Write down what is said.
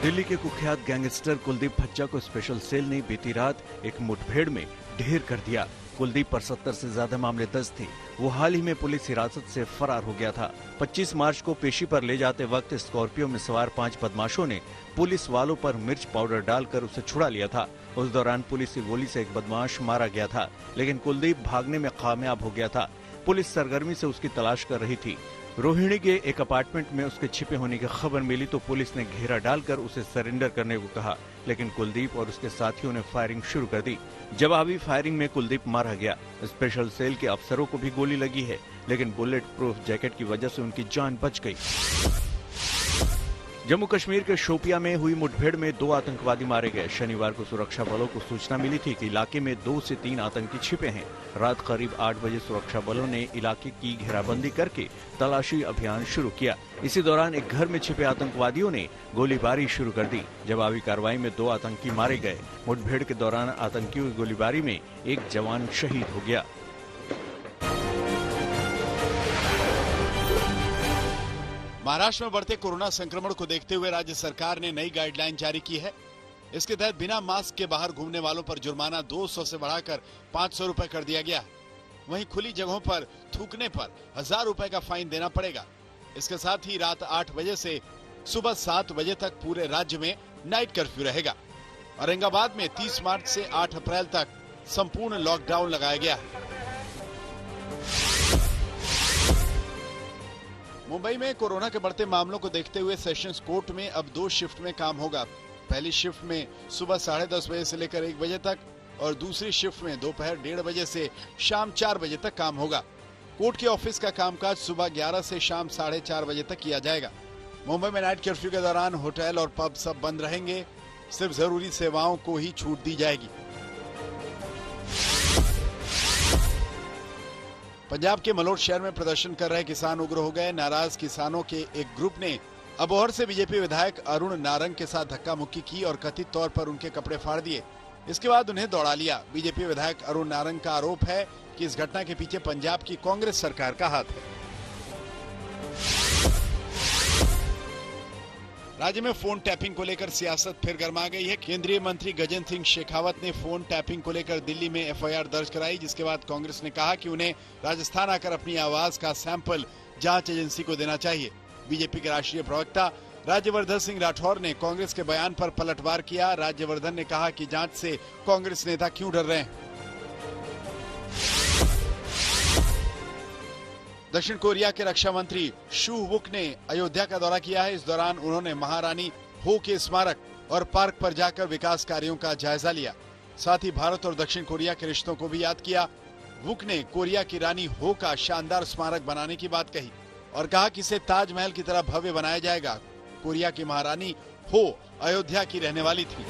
दिल्ली के कुख्यात गैंगस्टर कुलदीप फच्चा को स्पेशल सेल ने बीती रात एक मुठभेड़ में ढेर कर दिया। कुलदीप पर 70 से ज्यादा मामले दर्ज थे। वो हाल ही में पुलिस हिरासत से फरार हो गया था। 25 मार्च को पेशी पर ले जाते वक्त स्कॉर्पियो में सवार 5 बदमाशों ने पुलिस वालों पर मिर्च पाउडर डालकर उसे छुड़ा लिया था। उस दौरान पुलिस की गोली से एक बदमाश मारा गया था, लेकिन कुलदीप भागने में कामयाब हो गया था। पुलिस सरगर्मी से उसकी तलाश कर रही थी। रोहिणी के एक अपार्टमेंट में उसके छिपे होने की खबर मिली तो पुलिस ने घेरा डालकर उसे सरेंडर करने को कहा, लेकिन कुलदीप और उसके साथियों ने फायरिंग शुरू कर दी। जवाबी फायरिंग में कुलदीप मारा गया। स्पेशल सेल के अफसरों को भी गोली लगी है, लेकिन बुलेट प्रूफ जैकेट की वजह से उनकी जान बच गई। जम्मू कश्मीर के शोपिया में हुई मुठभेड़ में 2 आतंकवादी मारे गए। शनिवार को सुरक्षा बलों को सूचना मिली थी कि इलाके में 2 से 3 आतंकी छिपे हैं। रात करीब 8 बजे सुरक्षा बलों ने इलाके की घेराबंदी करके तलाशी अभियान शुरू किया। इसी दौरान एक घर में छिपे आतंकवादियों ने गोलीबारी शुरू कर दी। जवाबी कार्रवाई में 2 आतंकी मारे गए। मुठभेड़ के दौरान आतंकियों की गोलीबारी में एक जवान शहीद हो गया। महाराष्ट्र में बढ़ते कोरोना संक्रमण को देखते हुए राज्य सरकार ने नई गाइडलाइन जारी की है। इसके तहत बिना मास्क के बाहर घूमने वालों पर जुर्माना 200 से बढ़ाकर 500 रुपए कर दिया गया है। वहीं खुली जगहों पर थूकने पर 1000 रुपए का फाइन देना पड़ेगा। इसके साथ ही रात 8 बजे से सुबह 7 बजे तक पूरे राज्य में नाइट कर्फ्यू रहेगा। औरंगाबाद में 30 मार्च से 8 अप्रैल तक संपूर्ण लॉकडाउन लगाया गया है। मुंबई में कोरोना के बढ़ते मामलों को देखते हुए सेशंस कोर्ट में अब 2 शिफ्ट में काम होगा। पहली शिफ्ट में सुबह 10:30 बजे से लेकर 1 बजे तक और दूसरी शिफ्ट में दोपहर 1:30 बजे से शाम 4 बजे तक काम होगा। कोर्ट के ऑफिस का कामकाज सुबह 11 से शाम 4:30 बजे तक किया जाएगा। मुंबई में नाइट कर्फ्यू के दौरान होटल और पब सब बंद रहेंगे। सिर्फ जरूरी सेवाओं को ही छूट दी जाएगी। पंजाब के मलोट शहर में प्रदर्शन कर रहे किसान उग्र हो गए। नाराज किसानों के एक ग्रुप ने अबोहर से बीजेपी विधायक अरुण नारंग के साथ धक्का मुक्की की और कथित तौर पर उनके कपड़े फाड़ दिए। इसके बाद उन्हें दौड़ा लिया। बीजेपी विधायक अरुण नारंग का आरोप है कि इस घटना के पीछे पंजाब की कांग्रेस सरकार का हाथ है। राज्य में फोन टैपिंग को लेकर सियासत फिर गर्मा गई है। केंद्रीय मंत्री गजेंद्र सिंह शेखावत ने फोन टैपिंग को लेकर दिल्ली में एफआईआर दर्ज कराई, जिसके बाद कांग्रेस ने कहा कि उन्हें राजस्थान आकर अपनी आवाज का सैंपल जांच एजेंसी को देना चाहिए। बीजेपी के राष्ट्रीय प्रवक्ता राज्यवर्धन सिंह राठौर ने कांग्रेस के बयान पर पलटवार किया। राज्यवर्धन ने कहा कि जांच से कांग्रेस नेता क्यों डर रहे हैं। दक्षिण कोरिया के रक्षा मंत्री शू वुक ने अयोध्या का दौरा किया है। इस दौरान उन्होंने महारानी हो के स्मारक और पार्क पर जाकर विकास कार्यों का जायजा लिया। साथ ही भारत और दक्षिण कोरिया के रिश्तों को भी याद किया। वुक ने कोरिया की रानी हो का शानदार स्मारक बनाने की बात कही और कहा कि इसे ताजमहल की तरह भव्य बनाया जाएगा। कोरिया की महारानी हो अयोध्या की रहने वाली थी।